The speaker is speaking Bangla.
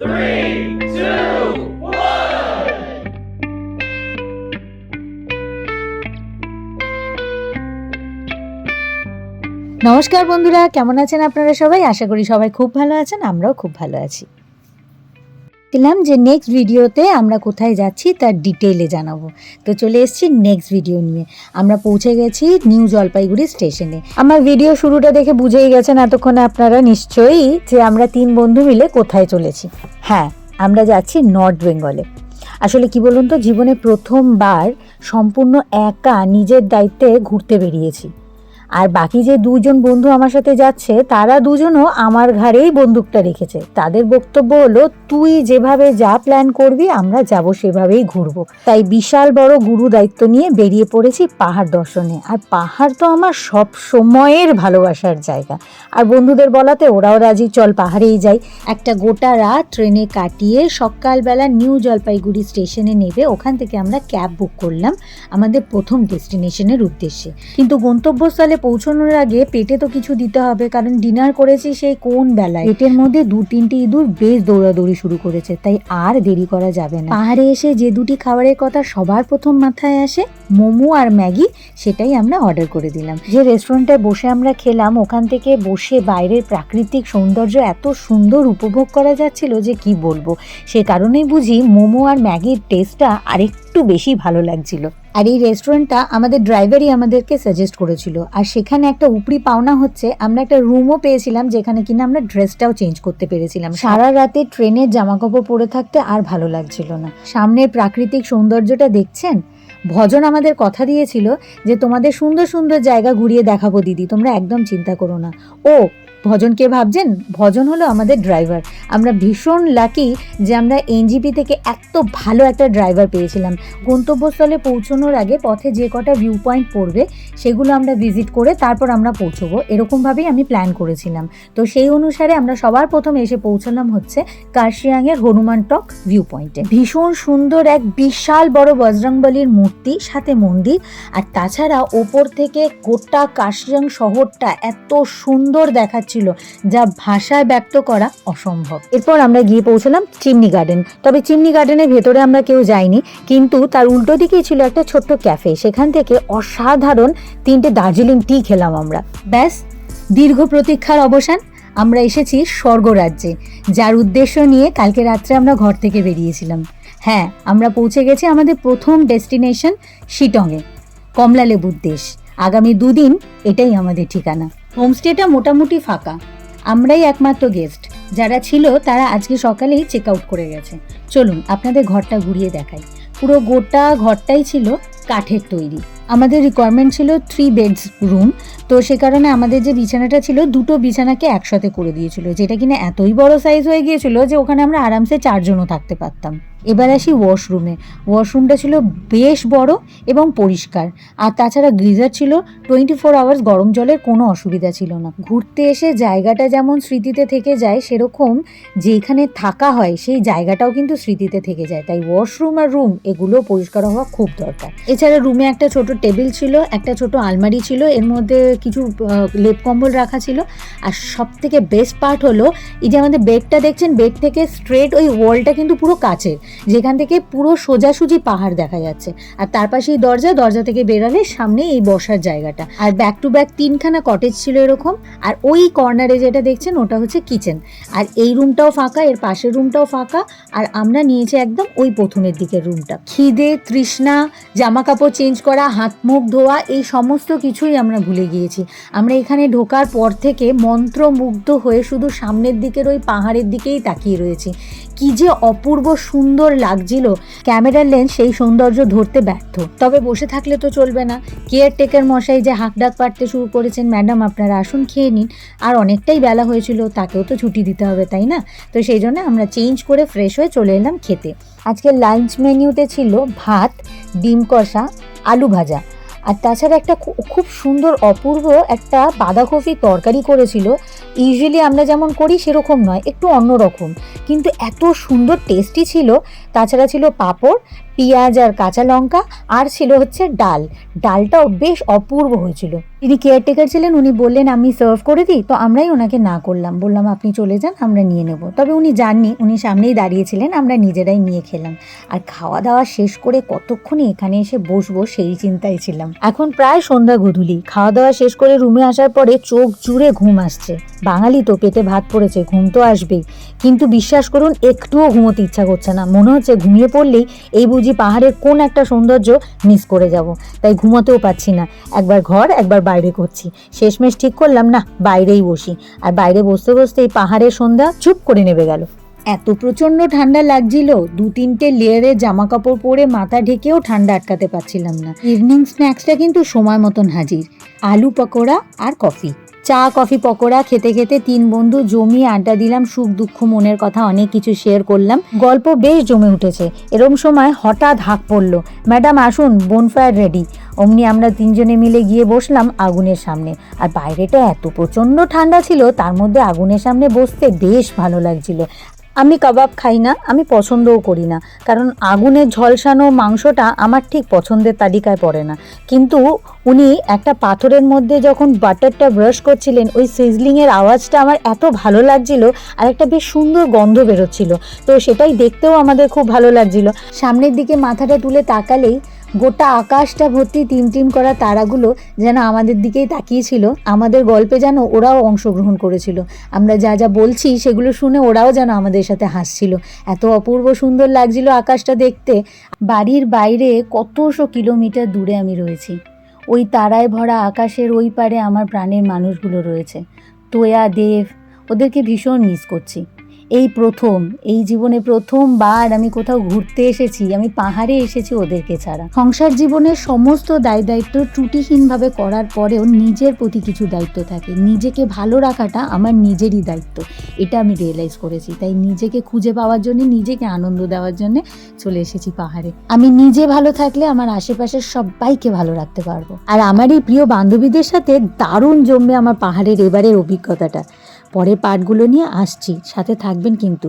Three, two, one. নমস্কার বন্ধুরা, কেমন আছেন আপনারা সবাই? আশা করি সবাই খুব ভালো আছেন, আমরাও খুব ভালো আছি। বললাম যে নেক্সট ভিডিওতে আমরা কোথায় যাচ্ছি তার ডিটেইলে জানাবো। তো চলে এসেছি নেক্সট ভিডিও নিয়ে। আমরা পৌঁছে গেছি নিউ জলপাইগুড়ি স্টেশনে। আমার ভিডিও শুরুটা দেখে বুঝেই গেছেন এতক্ষণে আপনারা নিশ্চয়ই যে আমরা 3 বন্ধু মিলে কোথায় চলেছি। হ্যাঁ, আমরা যাচ্ছি নর্থ বেঙ্গলে। আসলে কি বলুন তো, জীবনে প্রথমবার সম্পূর্ণ একা নিজের দায়িত্বে ঘুরতে বেরিয়েছি। আর বাকি যে 2জন বন্ধু আমার সাথে যাচ্ছে তারা দুজনও আমার ঘাড়েই বন্দুকটা রেখেছে। তাদের বক্তব্য হলো, তুই যেভাবে যা প্ল্যান করবি আমরা যাব সেভাবেই ঘুরবো। তাই বিশাল বড় গুরু দায়িত্ব নিয়ে বেরিয়ে পড়েছি পাহাড় দর্শনে। আর পাহাড় তো আমার সব সময়ের ভালোবাসার জায়গা। আর বন্ধুদের বলাতে ওরাও রাজি, চল পাহাড়েই যাই। একটা গোটা রাত ট্রেনে কাটিয়ে সকালবেলা নিউ জলপাইগুড়ি স্টেশনে নেবে ওখান থেকে আমরা ক্যাব বুক করলাম আমাদের প্রথম ডেস্টিনেশনের উদ্দেশ্যে। কিন্তু গন্তব্যস্থলে পৌঁছানোর আগে পেটে তো কিছু দিতে হবে, কারণ ডিনার করেছি সেই কোন বেলায়। পেটের মধ্যে 2-3টি ইঁদুর বেশ দৌড়াদৌড়ি শুরু করেছে, তাই আর দেরি করা যাবে না। পাহাড়ে এসে যে দুটি খাবারের কথা সবার প্রথম মাথায় আসে, মোমো আর ম্যাগি, সেটাই আমরা অর্ডার করে দিলাম। যে রেস্টুরেন্টে বসে আমরা খেলাম, ওখান থেকে বসে বাইরের প্রাকৃতিক সৌন্দর্য এত সুন্দর উপভোগ করা যাচ্ছিল যে কি বলবো। সে কারণেই বুঝি মোমো আর ম্যাগির টেস্টটা আরেকটু বেশি ভালো লাগছিল। আর এই রেস্টুরেন্টটা আমাদের ড্রাইভারই আমাদেরকে সাজেস্ট করেছিল। আর সেখানে একটা উপরি পাওনা হচ্ছে, আমরা একটা রুমও পেয়েছিলাম যেখানে কিনা আমরা ড্রেসটাও চেঞ্জ করতে পেরেছিলাম। সারা রাতে ট্রেনের জামাকাপড় পরে থাকতে আর ভালো লাগছিল না। সামনের প্রাকৃতিক সৌন্দর্যটা দেখছেন? ভজন আমাদের কথা দিয়েছিল যে তোমাদের সুন্দর সুন্দর জায়গা ঘুরিয়ে দেখাবো দিদি, তোমরা একদম চিন্তা করো না। ও ভজন কে ভাবছেন? ভজন হলো আমাদের ড্রাইভার। আমরা ভীষণ লাকি যে আমরা এনজিপি থেকে এত ভালো একটা ড্রাইভার পেয়েছিলাম। গন্তব্যস্থলে পৌঁছানোর আগে পথে যে কটা ভিউ পয়েন্ট পড়বে সেগুলো আমরা ভিজিট করে তারপর আমরা পৌঁছবো, এরকমভাবেই আমি প্ল্যান করেছিলাম। তো সেই অনুসারে আমরা সবার প্রথমে এসে পৌঁছালাম হচ্ছে কার্শিয়াংয়ের হনুমান টক ভিউ পয়েন্টে। ভীষণ সুন্দর এক বিশাল বড় বজরংবলীর মূর্তি, সাথে মন্দির। আর তাছাড়া ওপর থেকে গোটা কার্শিয়াং শহরটা এত সুন্দর দেখাচ্ছে যা ভাষায় ব্যক্ত করা অসম্ভব। এরপর আমরা গিয়ে পৌঁছলাম চিমনি গার্ডেন। তবে চিমনি গার্ডেনের ভেতরে আমরা কেউ যাইনি, কিন্তু তার উল্টো দিকেই ছিল একটা ছোট্ট ক্যাফে। সেখান থেকে অসাধারণ 3টে দার্জিলিং টি খেলাম আমরা। ব্যাস, দীর্ঘ প্রতীক্ষার অবসান। আমরা এসেছি স্বর্গরাজ্যে, যার উদ্দেশ্য নিয়ে কালকে রাত্রে আমরা ঘর থেকে বেরিয়েছিলাম। হ্যাঁ, আমরা পৌঁছে গেছি আমাদের প্রথম ডেস্টিনেশন শিটংয়ে, কমলালেবুর দেশ। আগামী 2 দিন এটাই আমাদের ঠিকানা। হোমস্টেটা মোটামুটি ফাঁকা, আমরাই একমাত্র গেস্ট। যারা ছিল তারা আজকে সকালেই চেক আউট করে গেছে। চলুন আপনাদের ঘরটা ঘুরিয়ে দেখাই। পুরো গোটা ঘরটাই ছিল কাঠের তৈরি। আমাদের রিকোয়ারমেন্ট ছিল 3 বেডস রুম, তো সে কারণে আমাদের যে বিছানাটা ছিল 2টো বিছানাকে একসাথে করে দিয়েছিল, যেটা কিনা এতই বড় সাইজ হয়ে গিয়েছিল যে ওখানে আমরা আরামসে 4 জনও থাকতে পারতাম। এবার আসি ওয়াশরুমে। ওয়াশরুমটা ছিল বেশ বড় এবং পরিষ্কার। আর তাছাড়া গিজার ছিল, 24 আওয়ার্স গরম জলের কোনো অসুবিধা ছিল না। ঘুরতে এসে জায়গাটা যেমন স্মৃতিতে থেকে যায়, সেরকম যেখানে থাকা হয় সেই জায়গাটাও কিন্তু স্মৃতিতে থেকে যায়। তাই ওয়াশরুম আর রুম এগুলো পরিষ্কার হওয়া খুব দরকার। এছাড়া রুমে একটা ছোট টেবিল ছিল, একটা ছোট আলমারি ছিল, এর মধ্যে কিছু লেপ কম্বল রাখা ছিল। আর সব থেকে বেস্ট পার্ট হলো, এই যে আমাদের বেডটা দেখছেন, বেড থেকে স্ট্রেট ওই ওয়ালটা কিন্তু পুরো কাচের, যেখান থেকে পুরো সোজাসুজি পাহাড় দেখা যাচ্ছে। আর তার পাশেই দরজা থেকে বেরালে সামনে এই বসার জায়গাটা। আর ব্যাক টু ব্যাক 3খানা কটেজ ছিল এরকম। আর ওই কর্নারে যেটা দেখছেন ওটা হচ্ছে কিচেন। আর এই রুমটাও ফাঁকা, এর পাশের রুমটাও ফাঁকা। আর আমরা নিয়েছি একদম ওই প্রথমের দিকের রুমটা। খিদে, তৃষ্ণা, জামা কাপড় চেঞ্জ করা, হাত মুখ ধোয়া, এই সমস্ত কিছুই আমরা ভুলে গিয়েছি। আমরা এখানে ঢোকার পর থেকে মন্ত্রমুগ্ধ হয়ে শুধু সামনের দিকের ওই পাহাড়ের দিকেই তাকিয়ে রয়েছি। কি যে অপূর্ব সুন্দর লাগছিল, ক্যামেরার লেন্স সেই সৌন্দর্য ধরতে ব্যর্থ। তবে বসে থাকলে তো চলবে না। কেয়ারটেকার মশাই যে হাঁকডাক পাড়তে শুরু করেছেন, ম্যাডাম আপনারা আসুন খেয়ে নিন। আর অনেকটাই বেলা হয়েছিল, তাকেও তো ছুটি দিতে হবে তাই না? তো সেই জন্য আমরা চেঞ্জ করে ফ্রেশ হয়ে চলে এলাম খেতে। আজকে লাঞ্চ মেনিউতে ছিল ভাত, ডিম কষা, আলু ভাজা। আর তাছাড়া একটা খুব সুন্দর অপূর্ব একটা বাঁধাকপি তরকারি করেছিল। ইউজুয়ালি আমরা যেমন করি সেরকম নয়, একটু অন্যরকম, কিন্তু এত সুন্দর টেস্টি ছিল। তাছাড়া ছিল পাঁপড়, পেঁয়াজ আর কাঁচা লঙ্কা, আর ছিল হচ্ছে ডাল। ডালটাও বেশ অপূর্ব হয়েছিল। যিনি কেয়ারটেকার ছিলেন উনি বললেন আমি সার্ভ করে দিই, তো আমরাই ওনাকে না করলাম, বললাম আপনি চলে যান, আমরা নিয়ে নেব। তবে উনি যাননি, উনি সামনেই দাঁড়িয়েছিলেন, আমরা নিজেরাই নিয়ে খেলাম। আর খাওয়া দাওয়া শেষ করে কতক্ষণে এখানে এসে বসবো সেই চিন্তায় ছিলাম। এখন প্রায় সন্ধ্যা গধূলি, খাওয়া দাওয়া শেষ করে রুমে আসার পরে চোখ জুড়ে ঘুম আসছে। বাঙালি তো, পেটে ভাত পড়েছে, ঘুম তো আসবেই, কিন্তু বিশ্বাস করুন একটুও ঘুমোতে ইচ্ছা করছে না। মনে হচ্ছে ঘুমিয়ে পড়লেই এই বুঝি পাহাড়ের কোন একটা সৌন্দর্য মিস করে যাব, তাই ঘুমোতেও পাচ্ছি না। একবার ঘর একবার বাইরে করছি, শেষমেশ ঠিক করলাম না বাইরেই বসি। আর বাইরে বসতে বসতে এই পাহাড়ের সন্ধ্যা চুপ করে নেমে গেল। এত প্রচণ্ড ঠান্ডা লাগছিল, 2-3টে লেয়ারের জামা কাপড় পরে মাথা ঢেকেও ঠান্ডা আটকাতে পারছিলাম না। ইভিনিং স্ন্যাক্সটা কিন্তু সময় মতন হাজির, আলু পকোড়া আর কফি। চা কফি পকোড়া খেতে খেতে 3 বন্ধু জমিয়ে আড্ডা দিলাম, সুখ দুঃখ মনের কথা অনেক কিছু শেয়ার করলাম, গল্প বেশ জমে উঠেছে। এরম সময় হঠাৎ হাঁক পড়লো, ম্যাডাম আসুন, বোনফায়ার রেডি। অমনি আমরা 3 জনে মিলে গিয়ে বসলাম আগুনের সামনে। আর বাইরেটা এত প্রচণ্ড ঠান্ডা ছিল, তার মধ্যে আগুনের সামনে বসতে বেশ ভালো লাগছিল। আমি কাবাব খাই না, আমি পছন্দও করি না, কারণ আগুনের ঝলসানো মাংসটা আমার ঠিক পছন্দের তালিকায় পড়ে না। কিন্তু উনি একটা পাথরের মধ্যে যখন বাটারটা ব্রাশ করছিলেন, ওই সিজলিংয়ের আওয়াজটা আমার এত ভালো লাগছিল, আর একটা বেশ সুন্দর গন্ধ বেরোচ্ছিল, তো সেটাই দেখতেও আমাদের খুব ভালো লাগছিল। সামনের দিকে মাথাটা তুলে তাকালেই গোটা আকাশটা ভর্তি টিমটিম করা তারাগুলো যেন আমাদের দিকেই তাকিয়েছিল, আমাদের গল্পে যেন ওরাও অংশগ্রহণ করেছিল। আমরা যা যা বলছি সেগুলো শুনে ওরাও যেন আমাদের সাথে হাসছিল। এত অপূর্ব সুন্দর লাগছিল আকাশটা দেখতে। বাড়ির বাইরে কতশো কিলোমিটার দূরে আমি রয়েছি, ওই তারায় ভরা আকাশের ওই পারে আমার প্রাণের মানুষগুলো রয়েছে। তোয়া, দেব, ওদেরকে ভীষণ মিস করছি। এই জীবনে প্রথমবার আমি কোথাও ঘুরতে এসেছি, আমি পাহাড়ে এসেছি ওদেরকে ছাড়া। সংসার জীবনের সমস্ত দায়িত্ব ত্রুটিহীনভাবে করার পরেও নিজের প্রতি কিছু দায়িত্ব থাকে। নিজেকে ভালো রাখাটা আমার নিজেরই দায়িত্ব, এটা আমি রিয়েলাইজ করেছি। তাই নিজেকে খুঁজে পাওয়ার জন্য, নিজেকে আনন্দ দেওয়ার জন্য চলে এসেছি পাহাড়ে। আমি নিজে ভালো থাকলে আমার আশেপাশের সবাইকে ভালো রাখতে পারবো। আর আমার এই প্রিয় বান্ধবীদের সাথে দারুণ জমবে আমার পাহাড়ের এবারের অভিজ্ঞতাটা। পরের পার্টগুলো নিয়ে আসছি, সাথে থাকবেন কিন্তু।